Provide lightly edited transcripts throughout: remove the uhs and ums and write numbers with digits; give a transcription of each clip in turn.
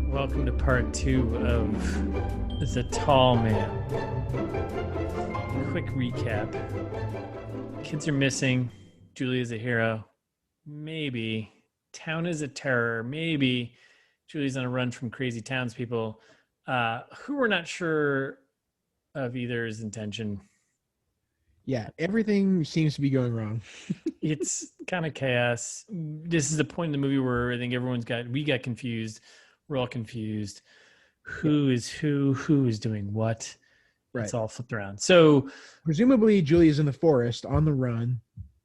Welcome to part 2 of The Tall Man. Quick recap. Kids are missing. Julia's a hero. Maybe. Town is a terror. Maybe. Julia's on a run from crazy townspeople who we're not sure of either's intention. Yeah, everything seems to be going wrong. It's kind of chaos. This is the point in the movie where I think we got confused. We're all confused. Who is who is doing what? Right. It's all flipped around. So presumably Julia's in the forest on the run.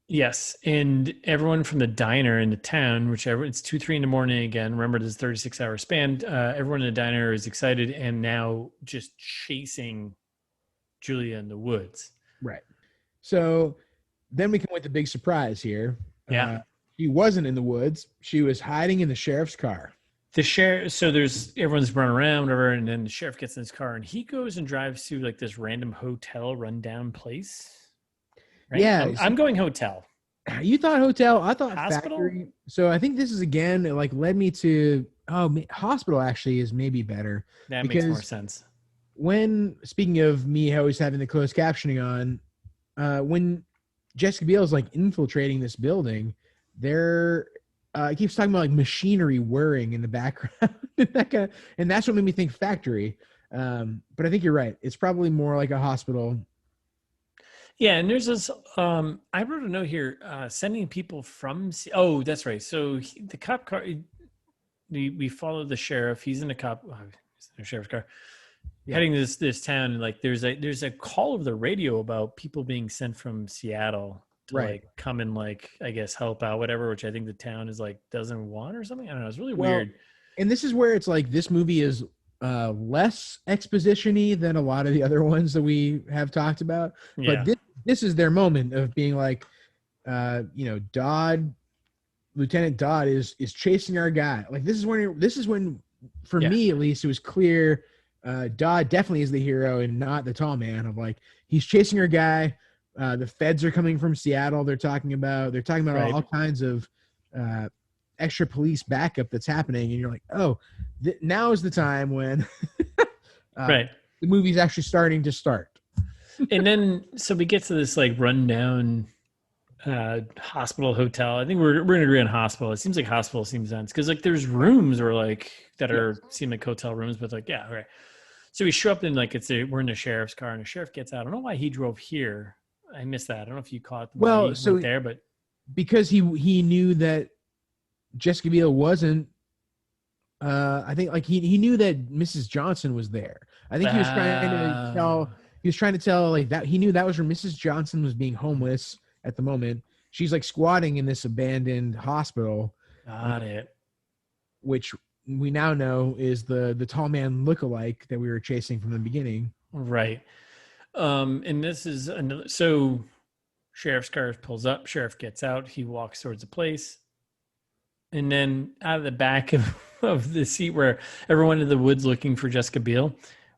Yes. And everyone from the diner in the town, whichever, it's 2-3 in the morning again. Remember, this is 36-hour span. Everyone in the diner is excited and now just chasing Julia in the woods. Right. So then we come with the big surprise here. Yeah. She wasn't in the woods. She was hiding in the sheriff's car. The sheriff, so everyone's running around, whatever, and then the sheriff gets in his car and he goes and drives to like this random hotel rundown place. Right? Yeah. I'm going hotel. You thought hotel. I thought hospital? Factory. So I think this is again, it like led me to, hospital actually is maybe better. That makes more sense. When, speaking of me always having the closed captioning on, when Jessica Biel is like infiltrating this building, it keeps talking about like machinery whirring in the background. And that's what made me think factory. But I think you're right. It's probably more like a hospital. Yeah, and there's this. I wrote a note here, sending people from. Oh, that's right. So the cop car. We follow the sheriff. He's in the he's in a sheriff's car, heading this town. And like, there's a call over the radio about people being sent from Seattle to like come and like I guess help out, whatever. Which I think the town is like doesn't want or something. I don't know. It's really weird. And this is where it's like this movie is less exposition-y than a lot of the other ones that we have talked about. Yeah. But this is their moment of being like, Lieutenant Dodd is chasing our guy. Like this is when for me at least, it was clear Dodd definitely is the hero and not the tall man. Of like he's chasing our guy. The feds are coming from Seattle. They're talking about all kinds of extra police backup that's happening, and you're like, oh, now is the time when the movie's actually starting to start. And then so we get to this like rundown hospital hotel. I think we're gonna agree on hospital. It seems like hospital seems sense because like there's rooms or like that seem like hotel rooms, but like right. So we show up in like we're in the sheriff's car and the sheriff gets out. I don't know why he drove here. I missed that. I don't know if you caught there, but because he knew that Jessica Biel wasn't. I think like he knew that Mrs. Johnson was there. I think he was trying to tell. He was trying to tell like that he knew that was where Mrs. Johnson was being homeless at the moment. She's like squatting in this abandoned hospital. Got it. Which we now know is the tall man lookalike that we were chasing from the beginning. Right. And this is another. So sheriff's car pulls up. Sheriff gets out. He walks towards the place. And then out of the back of the seat where everyone in the woods looking for Jessica Biel,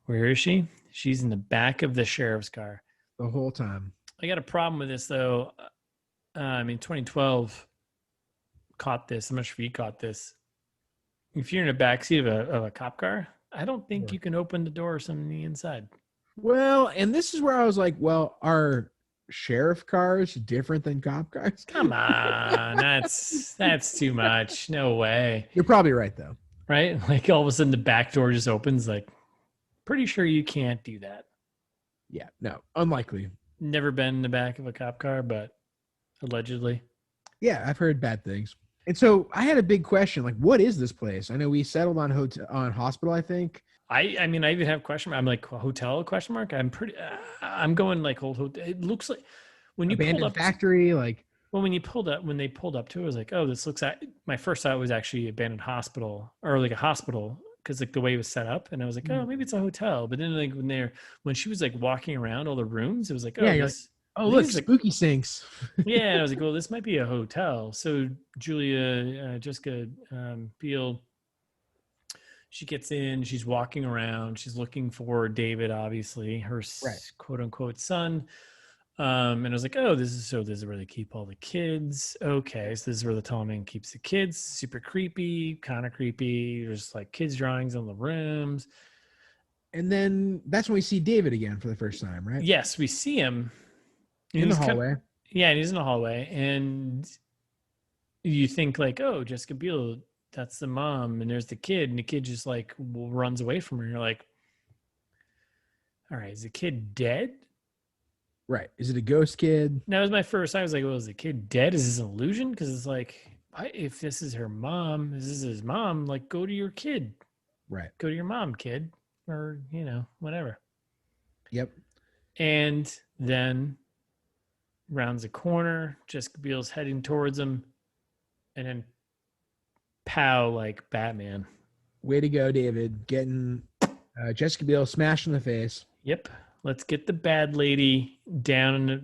where is she? She's in the back of the sheriff's car. The whole time. I got a problem with this, though. 2012 caught this. I'm not sure if you caught this. If you're in the back seat of a cop car, I don't think you can open the door or something on the inside. Well, and this is where I was like, well, are sheriff cars different than cop cars? Come on. that's too much. No way. You're probably right, though. Right? Like all of a sudden the back door just opens. Like, pretty sure you can't do that. Yeah, no, unlikely. Never been in the back of a cop car, but allegedly. Yeah, I've heard bad things. And so I had a big question, like, what is this place? I know we settled on hospital, I think. I mean, I even have a question mark. I'm like, hotel, question mark? I'm going like old hotel. It looks like when you abandoned pulled up. Factory, like. Well, when they pulled up to it, I was like, oh, this looks like, my first thought was actually abandoned hospital or like a hospital. Because like the way it was set up, and I was like, oh, maybe it's a hotel. But then like when she was like walking around all the rooms, it was like, oh, look, spooky sinks. Yeah, and I was like, well, this might be a hotel. So Jessica Biel, she gets in, she's walking around, she's looking for David, obviously her quote unquote son. And I was like, oh, this is where they keep all the kids. Okay, so this is where the tall man keeps the kids. Super creepy, kind of creepy. There's like kids drawings on the rooms. And then that's when we see David again for the first time, right? Yes, we see him. And In the he's hallway. yeah, and he's in the hallway, and you think like, oh, Jessica Biel, that's the mom, and there's the kid, and the kid just like runs away from her. And you're like, all right, is the kid dead? Right. Is it a ghost kid? That was my first. I was like, well, is the kid dead? Is this an illusion? Because it's like, if this is her mom, this is his mom, like, go to your kid. Right. Go to your mom, kid. Or, whatever. Yep. And then rounds a corner. Jessica Biel's heading towards him. And then pow, like Batman. Way to go, David. Getting Jessica Biel smashed in the face. Yep. Let's get the bad lady down,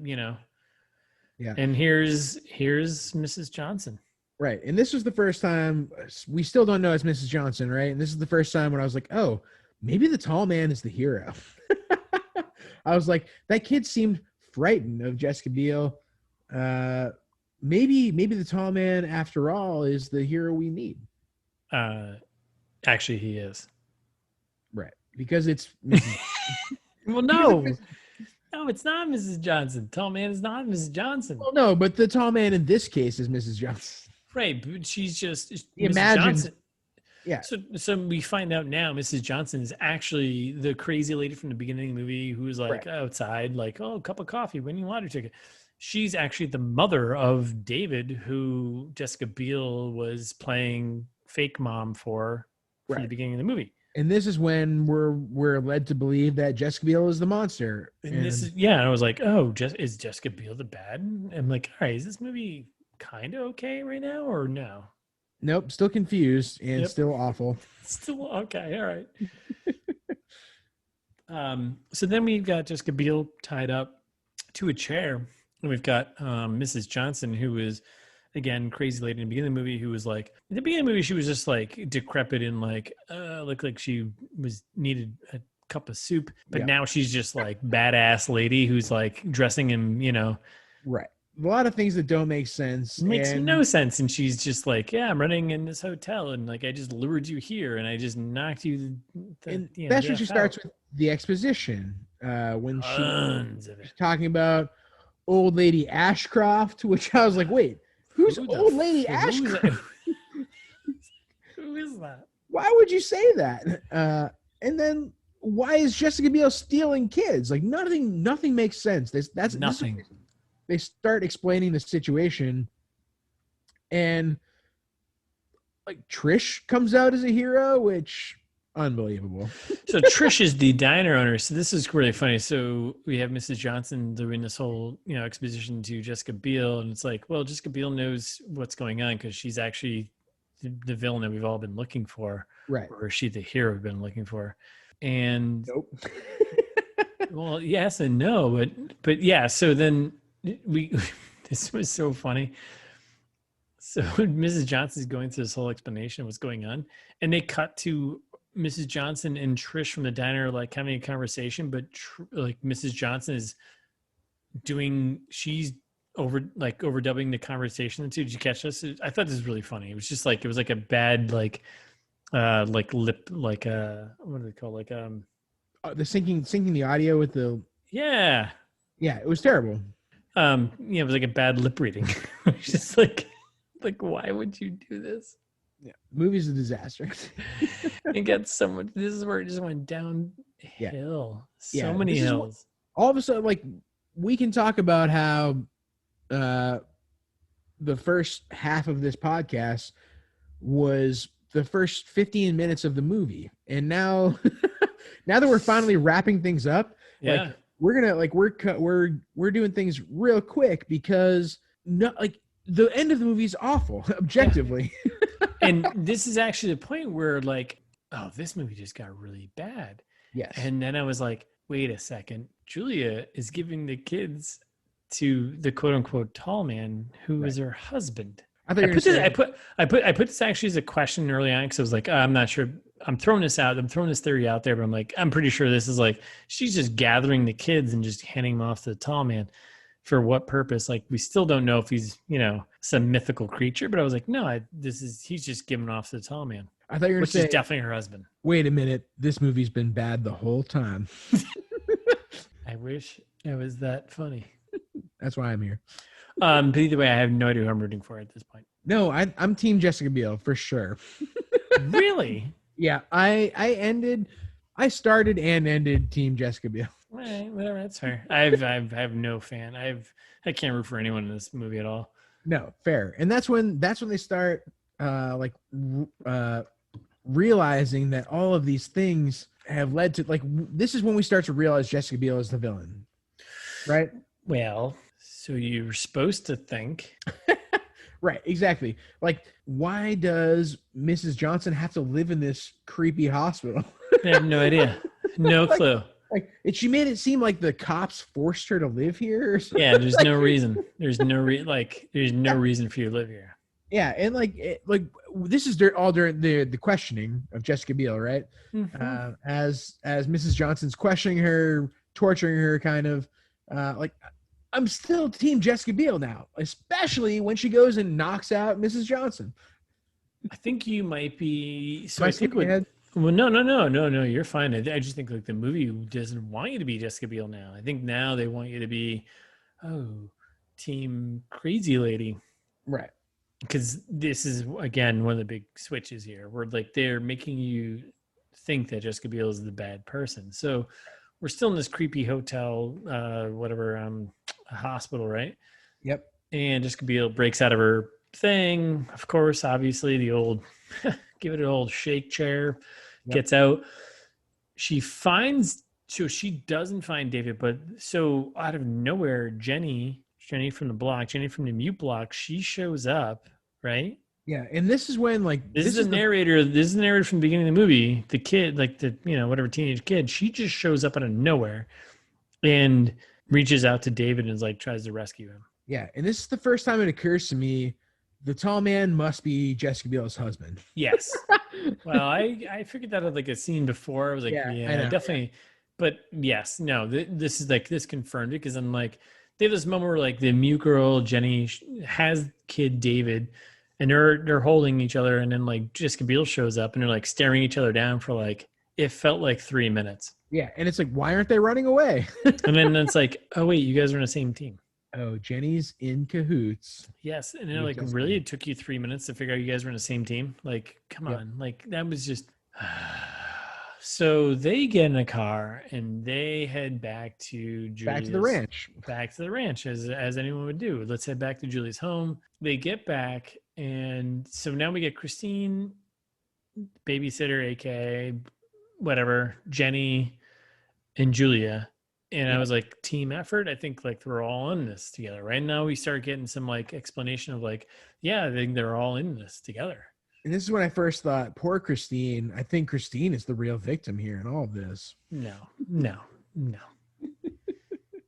Yeah. And here's Mrs. Johnson. Right. And this was the first time, we still don't know it's Mrs. Johnson, right? And this is the first time when I was like, oh, maybe the tall man is the hero. I was like, that kid seemed frightened of Jessica Biel. Maybe the tall man, after all, is the hero we need. Actually, he is. Right. Because it's Mrs. Well, no, it's not Mrs. Johnson. Tall man is not Mrs. Johnson. Well, no, but the tall man in this case is Mrs. Johnson. Right, but she's just Mrs. Johnson. Yeah. So we find out now Mrs. Johnson is actually the crazy lady from the beginning of the movie who's like outside, like, oh, cup of coffee, winning lottery ticket. She's actually the mother of David, who Jessica Biel was playing fake mom for the beginning of the movie. And this is when we're led to believe that Jessica Biel is the monster. And this is, I was like, oh, is Jessica Biel the bad? I'm like, all right, is this movie kind of okay right now or no? Nope, still confused and still awful. Still okay, all right. So then we've got Jessica Biel tied up to a chair, and we've got Mrs. Johnson, who is, again, crazy lady in the beginning of the movie, who was like, at the beginning of the movie, she was just like decrepit and like looked like she needed a cup of soup. But now she's just like badass lady who's like dressing in, right. A lot of things that don't make sense. Makes no sense. And she's just like, yeah, I'm running in this hotel, and like I just lured you here, and I just knocked you. That's when she starts with the exposition. When she's talking about old lady Ashcroft, which I was like, wait. Who's old lady Ashcroft? Who is that? Why would you say that? And then why is Jessica Biel stealing kids? Like nothing makes sense. That's nothing. They start explaining the situation, and like Trish comes out as a hero, which unbelievable. So Trish is the diner owner. So this is really funny. So we have Mrs. Johnson doing this whole, exposition to Jessica Biel. And it's like, well, Jessica Biel knows what's going on because she's actually the villain that we've all been looking for. Right. Or is she the hero we've been looking for? And nope. Well, yes and no, but yeah. So then this was so funny. So Mrs. Johnson's going through this whole explanation of what's going on, and they cut to Mrs. Johnson and Trish from the diner, like having a conversation, but like Mrs. Johnson is she's overdubbing the conversation. Did you catch this? I thought this was really funny. It was just like, it was like a bad, like lip, like what do they call, like the syncing the audio with the, yeah, it was terrible. It was like a bad lip reading. It's just like why would you do this? Yeah, movie's a disaster. It gets so much. This is where it just went downhill. So many hills. All of a sudden, like, we can talk about how the first half of this podcast was the first 15 minutes of the movie, and now that we're finally wrapping things up, like, we're gonna we're doing things real quick because the end of the movie is awful objectively. And this is actually the point where like, oh, this movie just got really bad. Yes. And then I was like, wait a second, Julia is giving the kids to the quote unquote tall man who is her husband. I put this actually as a question early on because I was like, I'm not sure. I'm throwing this theory out there, but I'm like, I'm pretty sure this is like, she's just gathering the kids and just handing them off to the tall man. for what purpose? Like, we still don't know if he's, some mythical creature, but I was like, no, he's just giving off to the tall man, I thought you were going which to say, is definitely her husband. wait a minute, this movie's been bad the whole time. I wish it was that funny. That's why I'm here. But either way, I have no idea who I'm rooting for at this point. No, I'm Team Jessica Biel for sure. Really? Yeah, I started and ended Team Jessica Biel. Right, whatever, that's fair. I have no fan. I can't root for anyone in this movie at all. No, fair. And that's when they start realizing that all of these things have led to, like, this is when we start to realize Jessica Biel is the villain. Right? Well, so you're supposed to think. Right, exactly. Like, why does Mrs. Johnson have to live in this creepy hospital? I have no idea. No clue. Like, she made it seem like the cops forced her to live here. Or something. Yeah, there's no reason. There's no reason for you to live here. Yeah, and this is all during the questioning of Jessica Biel, right? Mm-hmm. As Mrs. Johnson's questioning her, torturing her, kind of I'm still Team Jessica Biel now, especially when she goes and knocks out Mrs. Johnson. I think you might be. So I think no, you're fine. I just think like the movie doesn't want you to be Jessica Biel now. I think now they want you to be, Team Crazy Lady, right? Because this is again one of the big switches here, where like they're making you think that Jessica Biel is the bad person. So we're still in this creepy hotel, hospital, right? Yep. And Jessica Biel breaks out of her thing. Of course, obviously, the old give it an old shake chair, gets out. She doesn't find David, but so out of nowhere, Jenny from the mute block, she shows up, right? Yeah, and this is when this is the narrator from the beginning of the movie. The kid, like the whatever teenage kid, she just shows up out of nowhere and reaches out to David and is like tries to rescue him. Yeah, and this is the first time it occurs to me the tall man must be Jessica Biel's husband. Yes. Well, I figured that out like a scene before. I was like, yeah definitely. But yes, no, this is like this confirmed it because I'm like they have this moment where like the mute girl Jenny has kid David. And they're holding each other, and then like Jessica Biel shows up, and they're like staring each other down for like it felt like 3 minutes. Yeah, and it's like, why aren't they running away? And then it's like, oh wait, you guys are on the same team. Oh, Jenny's in cahoots. Yes, and they're like, really? It took you 3 minutes to figure out you guys were on the same team? Like, come on, like that was just. So they get in a car and they head back to the ranch. Back to the ranch, as anyone would do. Let's head back to Julie's home. They get back, and so now we get Christine, babysitter, aka whatever, Jenny, and Julia. And I was like, team effort. I think like we're all in this together. Right now, we start getting some like explanation of like, yeah, I think they're all in this together. And this is when I first thought, poor Christine. I think Christine is the real victim here in all of this. No.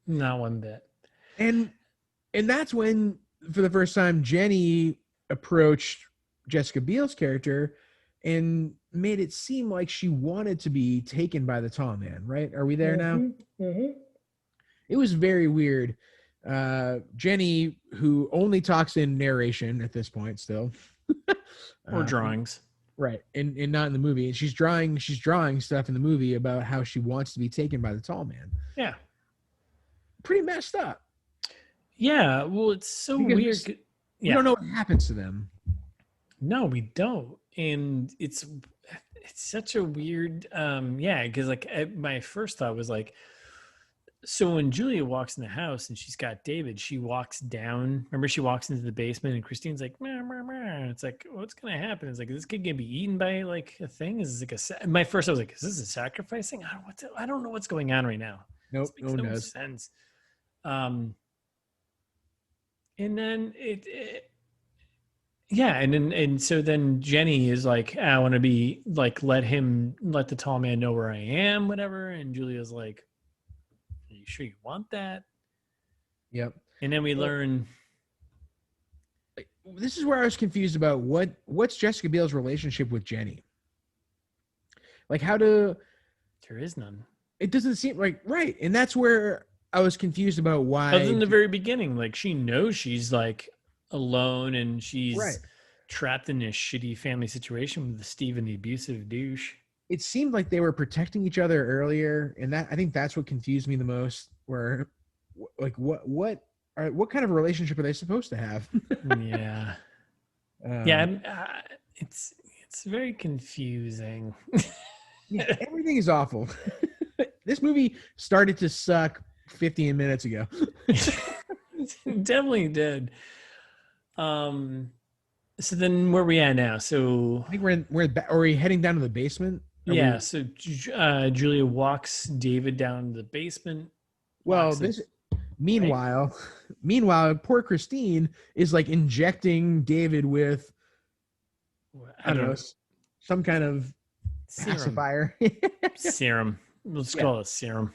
Not one bit. And that's when, for the first time, Jenny approached Jessica Biel's character and made it seem like she wanted to be taken by the tall man, right? Are we there now? Mm-hmm. It was very weird. Jenny, who only talks in narration at this point still. Or drawings. Right. And not in the movie. And she's drawing stuff in the movie about how she wants to be taken by the tall man. Yeah. Pretty messed up. Yeah. Well, it's so weird. We don't know what happens to them. No, we don't. And it's such a weird, because like my first thought was like, so when Julia walks in the house and she's got David, she walks down. Remember, she walks into the basement and Christine's like, meh, meh, meh. It's like, what's going to happen? It's like, is this kid going to be eaten by like a thing? Is this like my first, I was like, is this a sacrificing? I don't know what's going on right now. Nope. This makes no sense. And then so then Jenny is like, I want to be like, let the tall man know where I am, whatever. And Julia's like, are you sure you want that? Yep. And then we learn. This is where I was confused about what's Jessica Biel's relationship with Jenny. Like there is none. It doesn't seem like right. And that's where I was confused about Other than why. the very beginning, like she knows she's like alone and Right. she's trapped in this shitty family situation with Steven, the abusive douche. It seemed like they were protecting each other earlier, and that I think that's what confused me the most. Where, like, what kind of relationship are they supposed to have? Yeah. Yeah, it's very confusing. Yeah, everything is awful. This movie started to suck 15 minutes ago. Definitely did. So then where we at now? So I think are we heading down to the basement? Are we? yeah, so Julia walks David down to the basement, Well, locks it, this. right? Meanwhile, poor Christine is like injecting David with, I I don't don't know, know. some kind of Serum. pacifier. Serum. Let's Yeah, call it serum.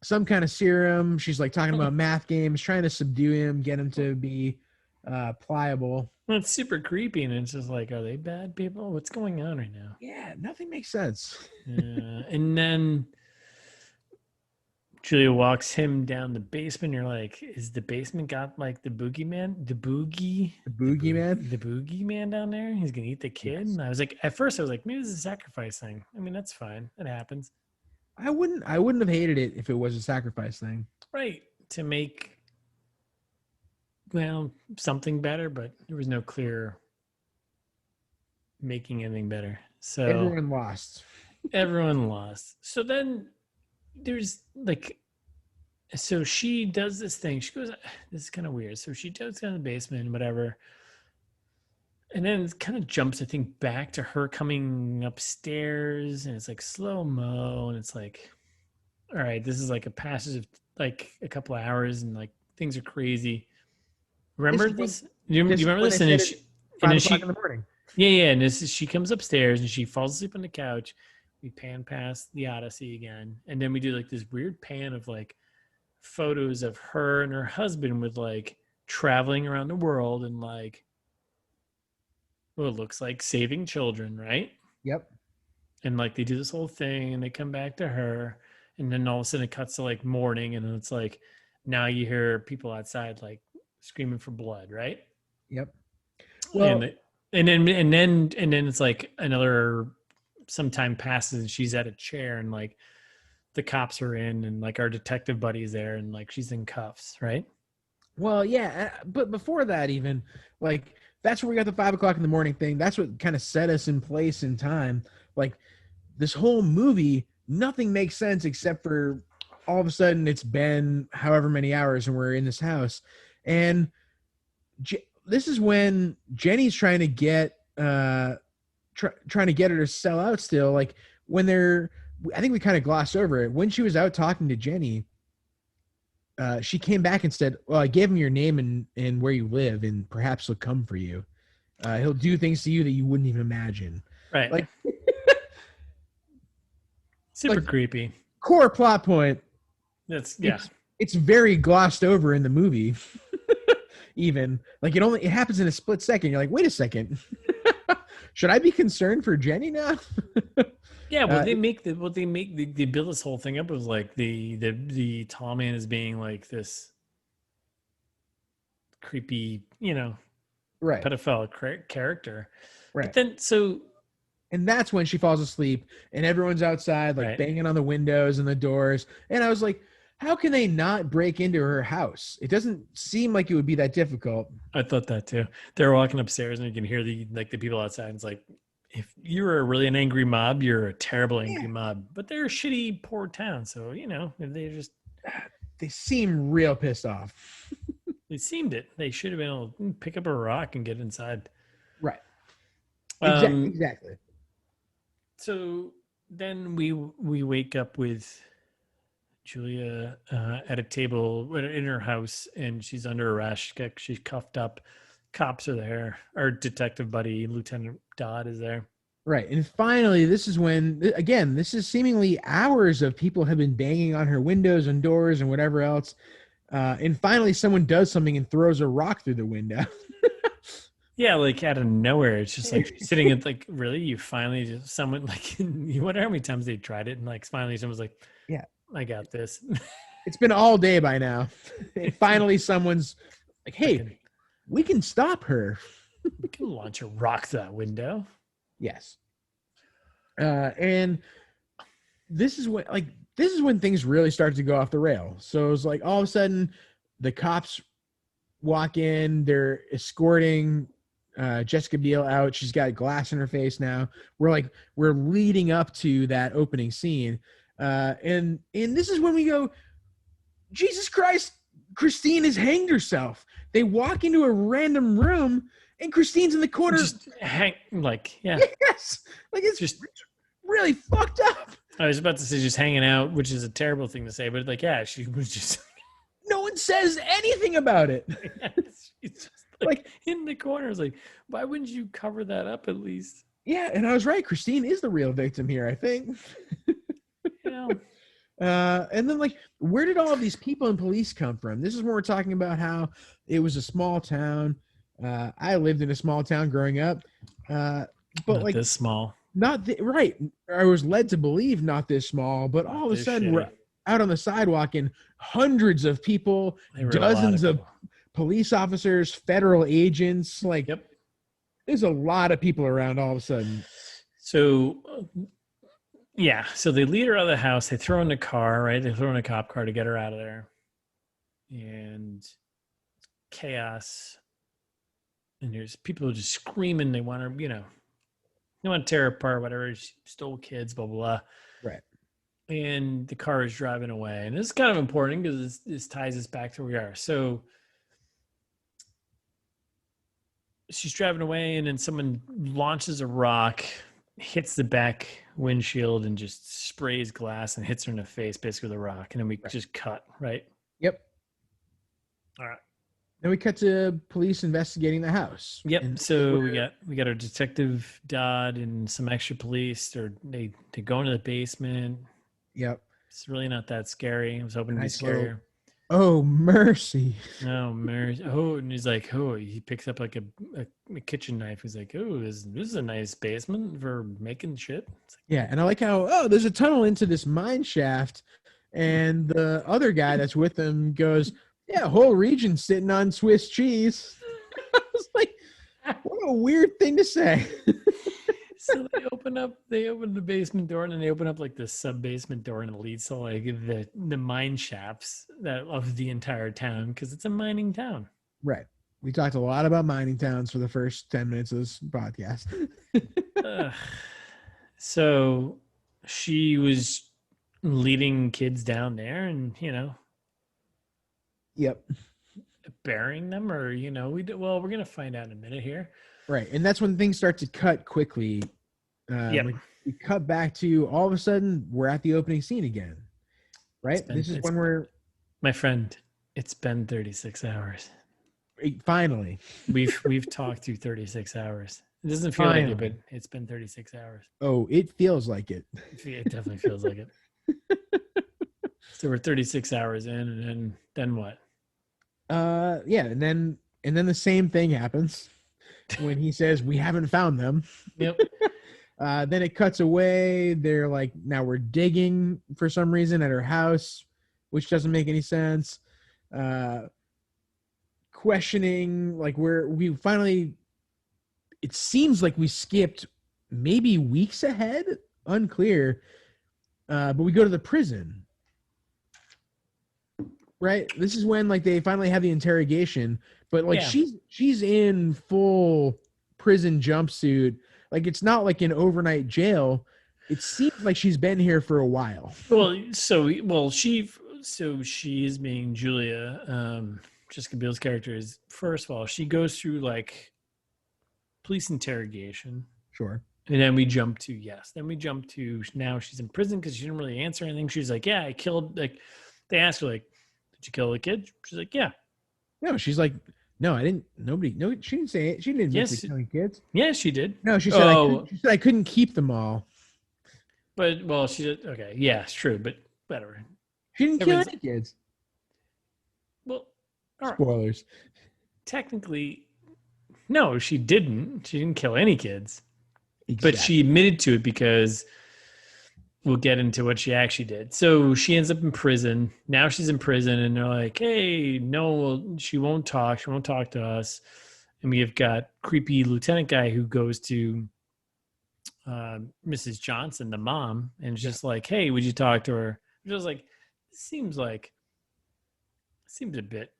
some kind of serum. She's like talking about math games, trying to subdue him, get him to be pliable. Well, it's super creepy, and it's just like, are they bad people? What's going on right now? Yeah, nothing makes sense. And then Julia walks him down the basement. You're like, is the basement got like the boogeyman, The boogeyman. the boogeyman down there? He's gonna eat the kid. Yes. And I was like, at first, I was like, maybe this is a sacrifice thing. I mean, that's fine. It happens, I wouldn't have hated it if it was a sacrifice thing. right? To make something better, but there was no clear making anything better. So Everyone lost. everyone lost. So then there's like, so she does this thing. She goes, this is kind of weird. So she goes down to the basement and whatever. And then it kind of jumps, I think, back to her coming upstairs, and it's like slow mo. And it's like, all right, this is like a passage of like a couple of hours, and like things are crazy. This Remember is when this? You this is remember when this? they And then said she, it and then 5 o'clock in she, the morning. yeah. And this is, she comes upstairs and she falls asleep on the couch. We pan past the Odyssey again. And then we do like this weird pan of like photos of her and her husband with like traveling around the world and like what it looks like saving children, right? Yep. And like they do this whole thing and they come back to her, and then all of a sudden it cuts to like morning, and it's like now you hear people outside like screaming for blood, right? Yep. And Well, and then it's like another some time passes and she's at a chair and like the cops are in and like our detective buddy's there and like she's in cuffs, right? yeah, but before that, even like that's where we got the 5 o'clock in the morning thing. That's what kind of set us in place in time. Like this whole movie, nothing makes sense except for all of a sudden it's been however many hours and we're in this house, and this is when Jenny's trying to get trying to get her to sell out still. Like when they're, I think we kind of glossed over it when she was out talking to Jenny. She came back and said, "Well, I gave him your name and where you live, and perhaps he'll come for you. He'll do things to you that you wouldn't even imagine." Right. Like, Super like creepy. core plot point. That's yeah. It's very glossed over in the movie. Even like it happens in a split second. You're like, wait a second. Should I be concerned for Jenny now? Yeah, they build this whole thing up. It was like the tall man is being like this creepy, Right. pedophile character. Right. But then, so And that's when she falls asleep and everyone's outside, like right, banging on the windows and the doors. And I was like, how can they not break into her house? It doesn't seem like it would be that difficult. I thought that too. They're walking upstairs and you can hear the people outside. And it's like, if you're really an angry mob, you're a terrible angry Yeah. mob. But they're a shitty poor town, so if they just They seem real pissed off. they seemed it. They should have been able to pick up a rock and get inside. Right. Um, Exactly. So then we wake up with Julia at a table in her house, and she's under arrest. She's cuffed up. Cops are there. Our detective buddy, Lieutenant Dodd, is there. Right. And finally, this is when, again, this is seemingly hours of people have been banging on her windows and doors and whatever else. And finally, someone does something and throws a rock through the window. Yeah, like out of nowhere. It's just like she's sitting at like, really? You finally just someone like you wonder how many times they tried it, and like finally someone's like, Yeah. I got this. It's been all day by now. And finally someone's like, hey, we can stop her. We can launch a rock through that window. Yes. And this is when things really start to go off the rail. So it's like all of a sudden the cops walk in, they're escorting Jessica Biel out. She's got glass in her face now. We're leading up to that opening scene. And this is when we go, Jesus Christ, Christine has hanged herself. They walk into a random room and Christine's in the corner. Just hang, yeah. Yes. Like it's just really fucked up. I was about to say just hanging out, which is a terrible thing to say, but she was just. No one says anything about it. She's just like in the corner. It's like, why wouldn't you cover that up at least? Yeah, and I was right. Christine is the real victim here, I think. And then where did all of these people and police come from? This is when we're talking about how it was a small town. I lived in a small town growing up, but not this small. Right. I was led to believe not this small, but all of a sudden we're out on the sidewalk and hundreds of people, dozens of police officers, federal agents. There's a lot of people around all of a sudden. So, so they lead her out of the house. They throw in the car, right? They throw in a cop car to get her out of there. And chaos. And there's people just screaming. They want her, they want to tear her apart, whatever. She stole kids, blah, blah, blah. Right. And the car is driving away. And this is kind of important because this ties us back to where we are. So she's driving away, and then someone launches a rock, hits the back windshield, and just sprays glass and hits her in the face, basically with a rock. And then we just cut, right? Yep. All right. Then we cut to police investigating the house. Yep. And so we got our detective Dodd and some extra police. They go into the basement. Yep. It's really not that scary. I was hoping to be scarier. Oh, mercy. Oh, mercy. Oh, and he's like, he picks up like a kitchen knife. He's like, oh, this is a nice basement for making shit. Yeah, and I like how, there's a tunnel into this mine shaft, and the other guy that's with him goes, yeah, whole region sitting on Swiss cheese. I was like, what a weird thing to say. So they open the basement door, and then they open up like the sub basement door, and it leads to like the mine shafts of the entire town, because it's a mining town. Right. We talked a lot about mining towns for the first 10 minutes of this podcast. So she was leading kids down there, and Yep. burying them, or we're gonna find out in a minute here. Right, and that's when things start to cut quickly. We cut back to all of a sudden we're at the opening scene again. Right, this is when we're. My friend, it's been 36 hours. Finally, we've talked through 36 hours. It doesn't feel like it, but it's been 36 hours. Oh, it feels like it. It definitely feels like it. So we're 36 hours in, and then what? And then the same thing happens when he says we haven't found them. Yep. Then it cuts away. They're like, now we're digging for some reason at her house, which doesn't make any sense. Questioning, like we finally, it seems like we skipped maybe weeks ahead, unclear. But we go to the prison. Right. This is when they finally have the interrogation, but she's in full prison jumpsuit. It's not like an overnight jail. It seems like she's been here for a while. She is being Julia. Jessica Biel's character is, first of all, she goes through police interrogation. Sure. And then we jump to now she's in prison because she didn't really answer anything. She's like, yeah, I killed, they asked her, did you kill a kid? She's like, yeah. No, she's like, no, I didn't. No, she didn't say it. She didn't admit to killing kids. Yeah, she did. No, she said, I couldn't keep them all. But, she did. Okay. Yeah, it's true, but whatever. She didn't kill any kids. Well, all right. Spoilers. Technically, no, she didn't. She didn't kill any kids. Exactly. But she admitted to it because we'll get into what she actually did. So she ends up in prison. Now she's in prison, and they're like, "Hey, no, she won't talk. She won't talk to us." And we've got creepy lieutenant guy who goes to Mrs. Johnson, the mom, and it's just like, "Hey, would you talk to her?" Which was like, seems a bit.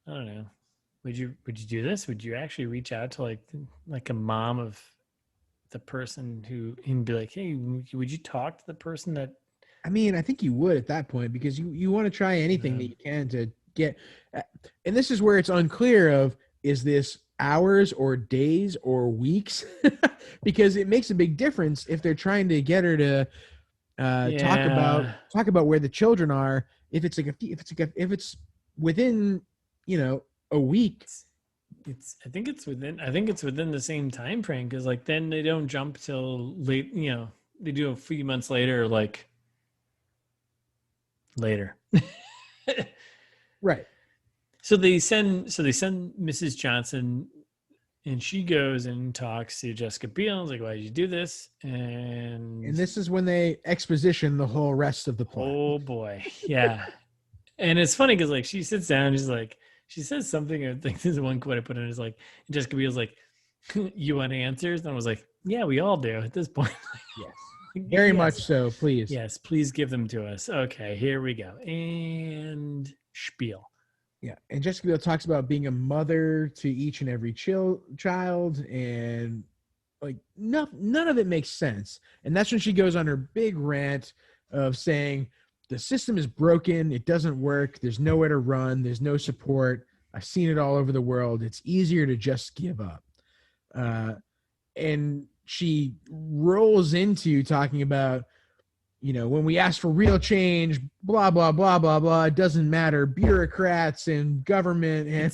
I don't know. Would you do this? Would you actually reach out to like a mom of the person who and be like, "Hey, would you talk to the person that?" I mean, I think you would at that point, because you want to try anything that you can to get. And this is where it's unclear of, is this hours or days or weeks? Because it makes a big difference if they're trying to get her to talk about where the children are. If it's within, a week. I think it's within the same time frame, because like then they don't jump till late. They do a few months later, like later. Right. So they send Mrs. Johnson, and she goes and talks to Jessica Biel. Like, "Why did you do this?" And this is when they exposition the whole rest of the plot. Oh boy, yeah. And it's funny because like she sits down, she's like, she says something. I think there's one quote I put in is like, Jessica Biel's like, "You want answers?" And I was like, "Yeah, we all do at this point." Yes. Very much so, please. Yes, please give them to us. Okay, here we go. And spiel. Yeah. And Jessica Biel talks about being a mother to each and every child, and like none of it makes sense. And that's when she goes on her big rant of saying the system is broken, it doesn't work, there's nowhere to run, there's no support. I've seen it all over the world. It's easier to just give up. And she rolls into talking about, when we ask for real change, blah, blah, blah, blah, blah, it doesn't matter. Bureaucrats and government. And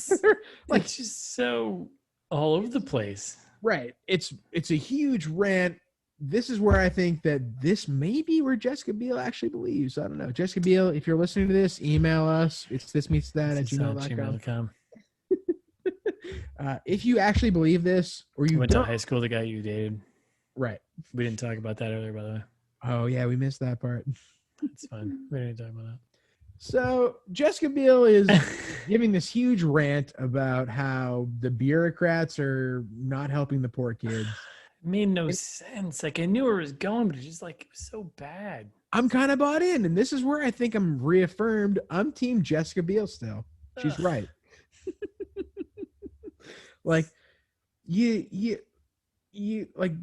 like, it's just so all over the place. Right. It's a huge rant. This is where I think that this may be where Jessica Biel actually believes. I don't know. Jessica Biel, if you're listening to this, email us. It's thismeetsthat@gmail.com. If you actually believe this, or you went to high school, the guy you dated. Right. We didn't talk about that earlier, by the way. Oh, yeah, we missed that part. It's fine. We didn't talk about that. So Jessica Biel is giving this huge rant about how the bureaucrats are not helping the poor kids. It made no sense. Like, I knew where it was going, but it was so bad. I'm kind of bought in, and this is where I think I'm reaffirmed. I'm team Jessica Biel still. She's right. Like, you like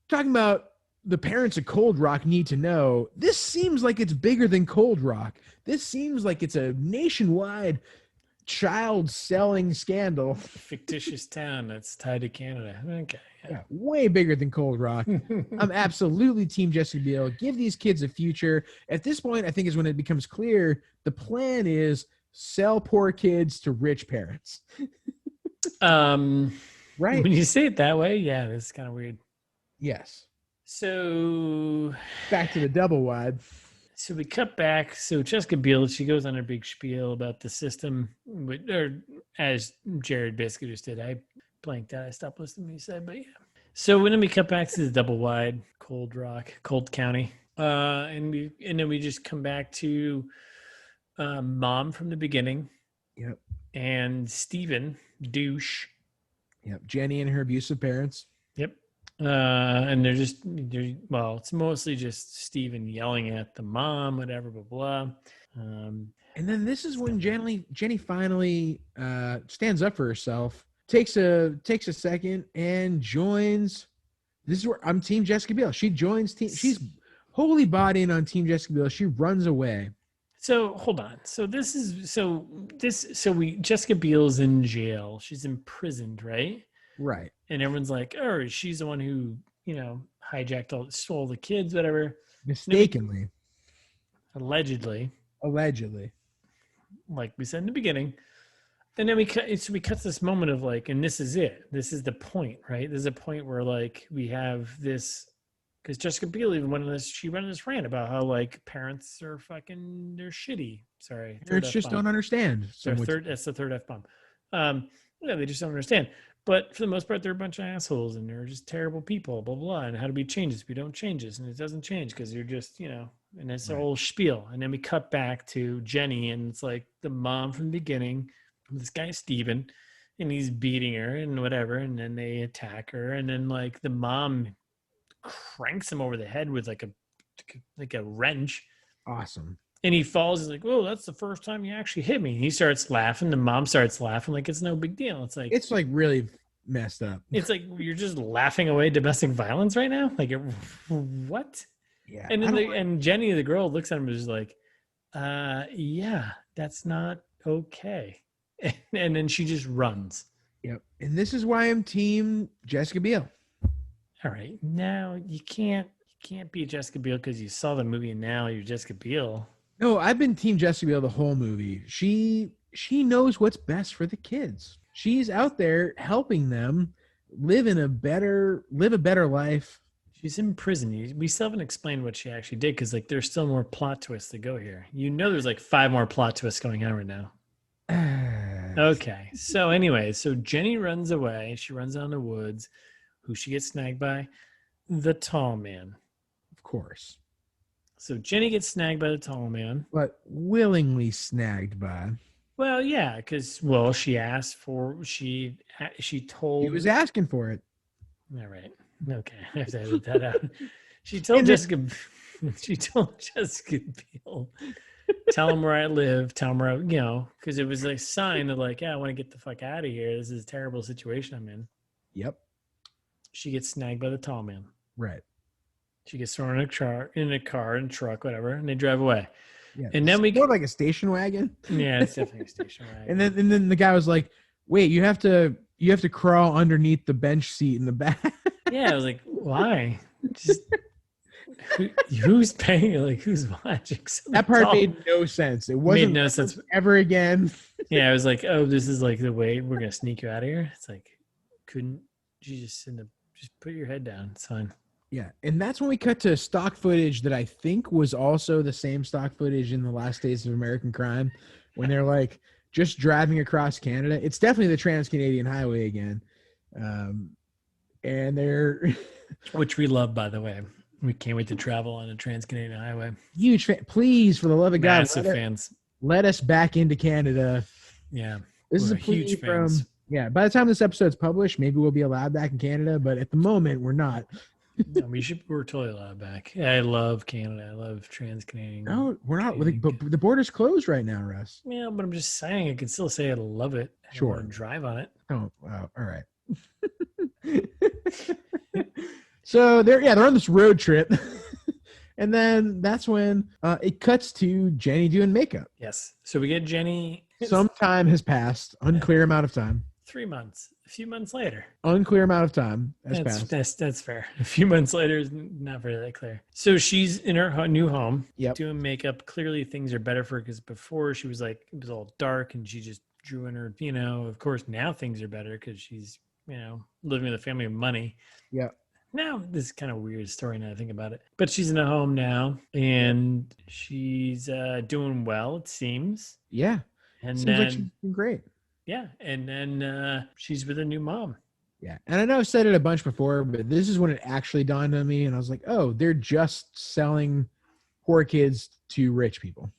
talking about the parents of Cold Rock need to know. This seems like it's bigger than Cold Rock. This seems like it's a nationwide child selling scandal. Fictitious town that's tied to Canada. Okay. Yeah, way bigger than Cold Rock. I'm absolutely team Jessica Biel. Give these kids a future. At this point, I think is when it becomes clear the plan is sell poor kids to rich parents. Right. When you say it that way, yeah, this is kind of weird. Yes. So back to the double wide. So we cut back. So Jessica Biel, she goes on her big spiel about the system, or as Jared basically just did. I blanked out. I stopped listening when you said, but yeah. So then we cut back to the double wide, Cold County, and then we just come back to Mom from the beginning. Yep. And Steven, douche. Yep. Jenny and her abusive parents. Yep. And it's mostly just Steven yelling at the mom, whatever, blah, blah. And then this is when Jenny finally stands up for herself, takes a second and joins. This is where I'm team Jessica Biel. She joins team. She's wholly bought in on team Jessica Biel. She runs away. So hold on. So Jessica Biel's in jail. She's imprisoned, right? Right. And everyone's like, "Oh, she's the one who, stole the kids, whatever." Mistakenly. Allegedly. Like we said in the beginning. And then we cut this moment of like, and this is it. This is the point, right? There's a point where like we have this, because Jessica Biel even went on this rant about how like parents are fucking, they're shitty. Sorry. Parents just don't understand. That's the third F-bomb. Yeah, they just don't understand. But for the most part, they're a bunch of assholes and they're just terrible people, blah, blah. And how do we change this? We don't change this. And it doesn't change because you're just, and it's a Right. whole spiel. And then we cut back to Jenny, and it's like the mom from the beginning, this guy, Steven, and he's beating her and whatever. And then they attack her. And then, like, the mom cranks him over the head with like a wrench. Awesome. And he falls. He's like, "Oh, that's the first time you actually hit me." And he starts laughing. The mom starts laughing like it's no big deal. It's like really messed up. It's like you're just laughing away domestic violence right now. Like, what? Yeah. And then and Jenny, the girl, looks at him and is like, "Yeah, that's not okay." And then she just runs. Yep. And this is why I'm team Jessica Biel. All right, now you can't be Jessica Biel because you saw the movie and now you're Jessica Biel. No, I've been team Jessica Biel the whole movie. She knows what's best for the kids. She's out there helping them live a better life. She's in prison. We still haven't explained what she actually did because, like, there's still more plot twists to go here. There's like 5 more plot twists going on right now. Okay. So anyway, Jenny runs away. She runs out in the woods. Who she gets snagged by? The tall man. Of course. So Jenny gets snagged by the tall man. But willingly snagged by. Well, yeah, because she asked for she told He was asking for it. All right. Okay. I have to edit that out. She told Jessica Biel, tell him where I live, tell him where because it was a sign of like, yeah, I want to get the fuck out of here. This is a terrible situation I'm in. Yep. She gets snagged by the tall man. Right. She gets thrown in a car, in a truck, whatever, and they drive away. Yeah. And then more like a station wagon. Yeah, it's definitely a station wagon. and then the guy was like, "Wait, you have to crawl underneath the bench seat in the back." Yeah, I was like, why? Just who's paying? Like, who's watching? That part made no sense. It wasn't made no sense ever again. Yeah, I was like, oh, this is like the way we're gonna sneak you out of here. It's like, couldn't you just put your head down? It's fine. Yeah, and that's when we cut to stock footage that I think was also the same stock footage in The Last Days of American Crime, when they're like just driving across Canada. It's definitely the Trans-Canadian Highway again, and they're which we love, by the way. We can't wait to travel on a Trans-Canadian Highway. Huge fan. Please, for the love of God, massive fans. Let us back into Canada. Yeah, this is a huge fans. Yeah, by the time this episode's published, maybe we'll be allowed back in Canada, but at the moment, we're not. No, we're totally allowed back. I love Canada. I love Trans-Canadian. No, we're not. But the border's closed right now, Russ. Yeah, but I'm just saying, I can still say I love it. Sure. I want to drive on it. Oh, wow. All right. So they're on this road trip. And then that's when it cuts to Jenny doing makeup. Yes. So we get Jenny. Some time has passed. Unclear amount of time. 3 months. A few months later. Unclear amount of time has passed. That's fair. A few months later is not very that clear. So she's in her new home doing makeup. Clearly things are better for her because before she was like, it was all dark and she just drew in her, of course now things are better because she's, living with a family of money. Yeah. Now, this is kind of a weird story now I think about it. But she's in a home now and she's doing well, it seems. Yeah. And seems then, like she's doing great. Yeah. And then she's with a new mom. Yeah. And I know I've said it a bunch before, but this is when it actually dawned on me. And I was like, oh, they're just selling poor kids to rich people.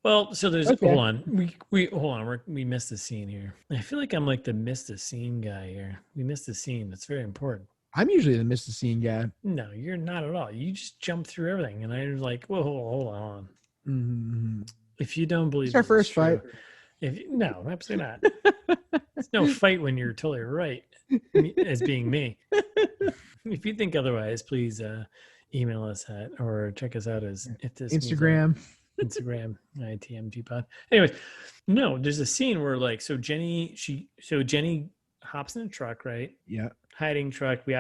Well, so there's hold on. We missed a scene here. I feel like I'm like the missed a scene guy here. We missed a scene. That's very important. I'm usually the missed a scene guy. No, you're not at all. You just jump through everything, and I was like, "Whoa, hold on." Mm-hmm. If you don't believe it's our first fight. No, absolutely not. It's no fight when you're totally right as being me. If you think otherwise, please email us or check us out as if this Instagram. ITMGpod. Anyways, no, there's a scene where Jenny hops in a truck, right? Yeah. Hiding truck. We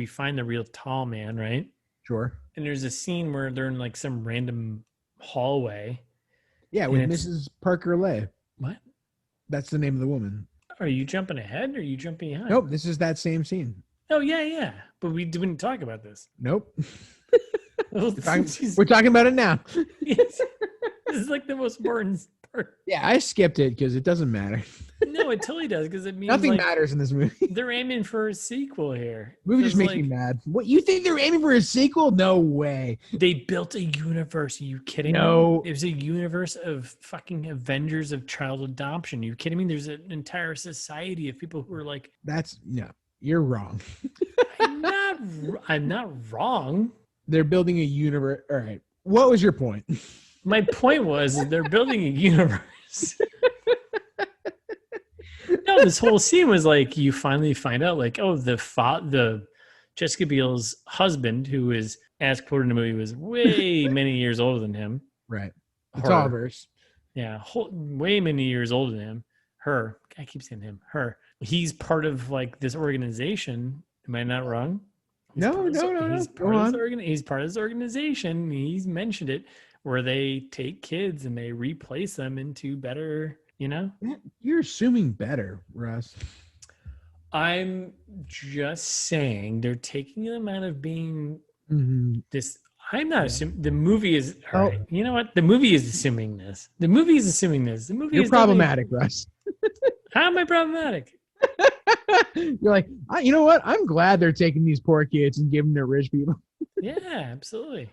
find the real tall man, right? Sure. And there's a scene where they're in like some random hallway. Yeah, with Mrs. Parker Lay. What? That's the name of the woman. Are you jumping ahead or are you jumping behind? Nope, this is that same scene. Oh, yeah. But we didn't talk about this. Nope. We're talking about it now. Yes. is like the most important part. Yeah, I skipped it because it doesn't matter. No, it totally does because it means Nothing like matters in this movie. they're aiming for a sequel here. Movie just makes Like, me mad. What, you think they're aiming for a sequel? No way. they built a universe. Are you kidding No. me? It was a universe of fucking Avengers of child adoption. Are you kidding me? There's an entire society of people who are like, That's no. You're wrong. I'm not wrong. They're building a universe. All right. What was your point? My point was they're building a universe. No, this whole scene was like you finally find out like, oh, the Jessica Biel's husband, who is, as quoted in the movie, was way many years older than him. Right. The Tallverse. Yeah, way many years older than him. Her. I keep saying him. Her. He's part of like this organization. Am I not wrong? No. He's part of this organization. He's mentioned it, where they take kids and they replace them into better, you know? You're assuming better, Russ. I'm just saying they're taking them out of being this. I'm not assuming the movie is. All right, you know what? The movie is assuming this. The movie is assuming this. The movie You're is problematic, Russ. How am I problematic? You're like, you know what? I'm glad they're taking these poor kids and giving them to rich people. Yeah, absolutely.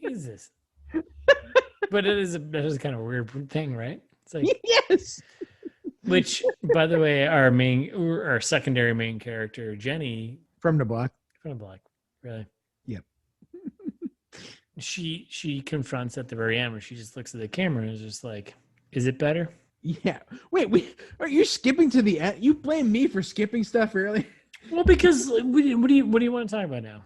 Jesus. But it is kind of a weird thing, right? It's like, yes. Which, by the way, our secondary main character, Jenny from the block, really. Yep. She confronts at the very end where she just looks at the camera and is just like, "Is it better?" Yeah. Wait. Are you skipping to the end? You blame me for skipping stuff early. Well, because what do you want to talk about now?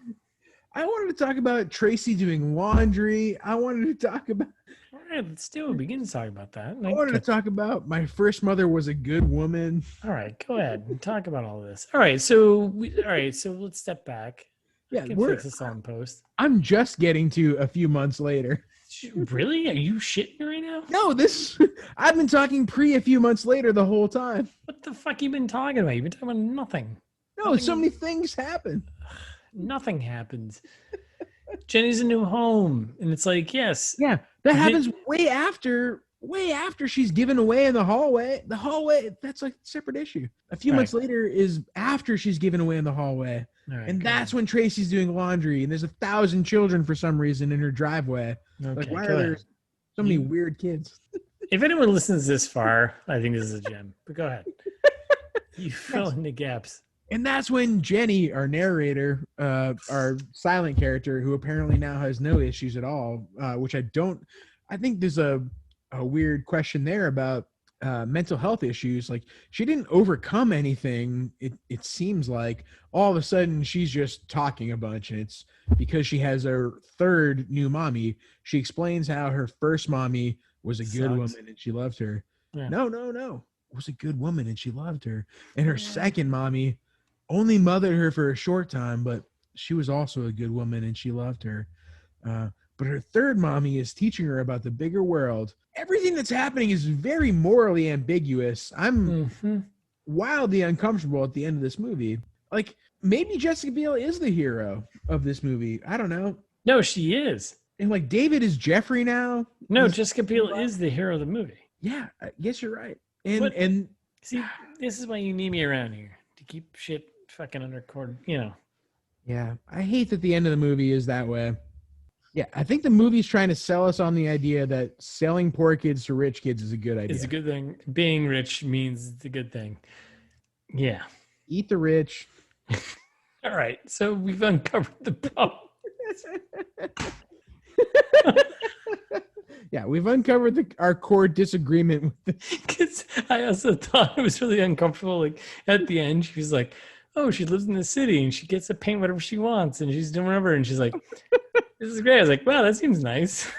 I wanted to talk about Tracy doing laundry. I wanted to talk about. All right, let's do it. Begin to talk about that. I wanted to talk about my first mother was a good woman. All right, go ahead and talk about all this. All right, so let's step back. Yeah, we're fix this all in post. I'm just getting to a few months later. Really? Are you shitting right now? No, I've been talking a few months later the whole time. What the fuck you been talking about? You've been talking about nothing. No, so many things happen. Nothing happens. Jenny's a new home, and it's like, yes. Yeah, that happens way after she's given away in the hallway. The hallway, that's like a separate issue. A few months later is after she's given away in the hallway. Right, and that's when Tracy's doing laundry, and there's 1,000 children for some reason in her driveway. Okay, like, why are there so many weird kids? If anyone listens this far, I think this is a gem. But go ahead. You fill in the gaps. And that's when Jenny, our narrator, our silent character, who apparently now has no issues at all, which I think there's a weird question there about mental health issues. Like, she didn't overcome anything. It seems like all of a sudden she's just talking a bunch, and it's because she has her third new mommy. She explains how her first mommy was a good woman and she loved her. Yeah. No. Was a good woman and she loved her. And her second mommy only mothered her for a short time, but she was also a good woman and she loved her. But her third mommy is teaching her about the bigger world. Everything that's happening is very morally ambiguous. I'm wildly uncomfortable at the end of this movie. Like, maybe Jessica Biel is the hero of this movie. I don't know. No, she is. And like, David is Jeffrey now. No, Jessica Biel is the hero of the movie. Yeah, I guess you're right. And see, this is why you need me around here, to keep shit fucking under cord, you know. Yeah, I hate that the end of the movie is that way. Yeah, I think the movie's trying to sell us on the idea that selling poor kids to rich kids is a good idea. It's a good thing. Being rich means it's a good thing. Yeah. Eat the rich. All right, so we've uncovered the problem. Yeah, we've uncovered our core disagreement with Because I also thought it was really uncomfortable. Like, at the end, she was like, oh, she lives in the city and she gets to paint whatever she wants and she's doing whatever. And she's like, this is great. I was like, wow, that seems nice.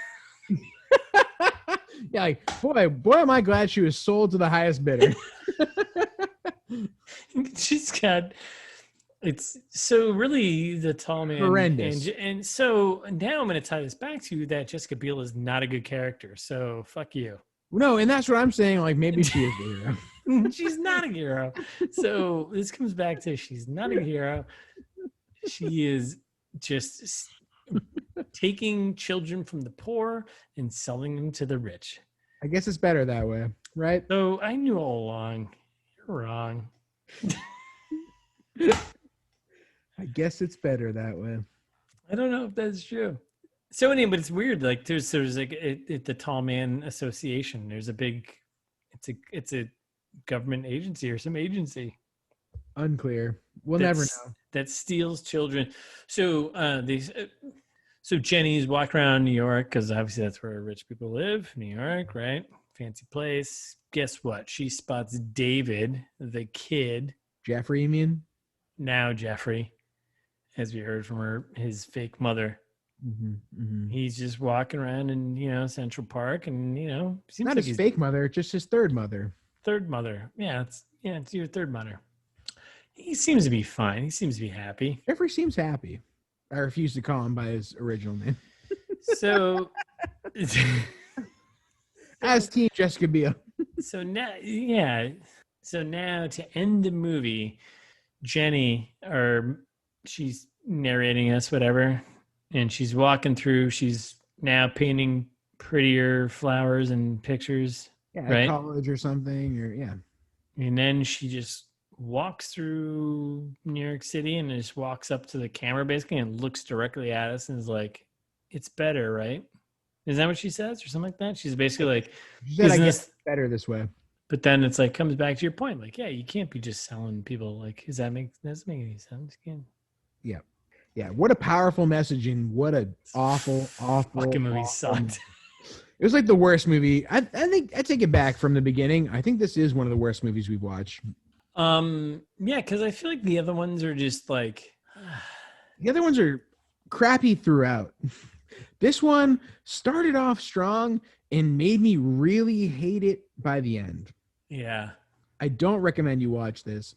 Yeah, like, boy, am I glad she was sold to the highest bidder. She's got... It's so really the tall man. Horrendous. And so now I'm going to tie this back to that Jessica Biel is not a good character. So fuck you. No, and that's what I'm saying. Like, maybe she is the hero. She's not a hero. So this comes back to she's not a hero. She is just taking children from the poor and selling them to the rich. I guess it's better that way, right? So I knew all along. You're wrong. I guess it's better that way. I don't know if that's true. So anyway, but it's weird. Like there's like the Tall Man Association. There's a big, it's a government agency or some agency. Unclear. We'll never know. That steals children. So so Jenny's walking around New York because obviously that's where rich people live. New York, right? Fancy place. Guess what? She spots David, the kid. Jeffrey, you mean? Now Jeffrey, as we heard from his fake mother. Mm-hmm, mm-hmm. He's just walking around in Central Park, and seems not like his fake mother, just his third mother. Third mother, it's your third mother. He seems to be fine. He seems to be happy. Jeffrey seems happy. I refuse to call him by his original name. So, as Team Jessica Biel. So now to end the movie, Jenny, she's narrating us, whatever, and she's walking through. She's now painting prettier flowers and pictures, right? College or something, And then she just walks through New York City and just walks up to the camera basically and looks directly at us and is like, "It's better, right?" Is that what she says or something like that? She's basically like, she said, "I guess it's better this way." But then it's like comes back to your point, like, yeah, you can't be just selling people. Like, doesn't make any sense? Yeah. What a powerful message and what a awful fucking movie sucked. It was like the worst movie. I think I take it back from the beginning. I think this is one of the worst movies we've watched. Because I feel like the other ones are just like the other ones are crappy throughout. This one started off strong and made me really hate it by the end. Yeah. I don't recommend you watch this.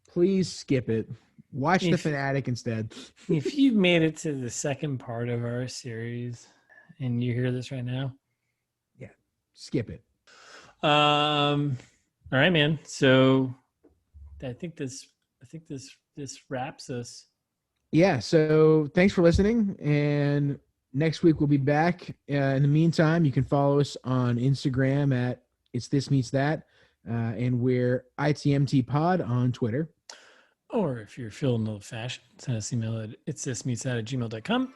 Please skip it. Watch The Fanatic instead. If you've made it to the second part of our series and you hear this right now, skip it. All right, man. So I think this wraps us. Yeah. So thanks for listening. And next week we'll be back. In the meantime, you can follow us on Instagram at It's This Meets That. And we're ITMT Pod on Twitter. Or if you're feeling old-fashioned, send us an email at itsthismeetsthat@gmail.com.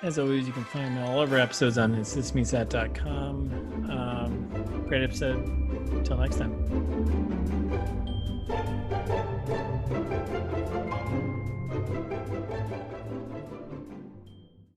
As always, you can find all of our episodes on itsthismeetsthat.com. Great episode. Until next time.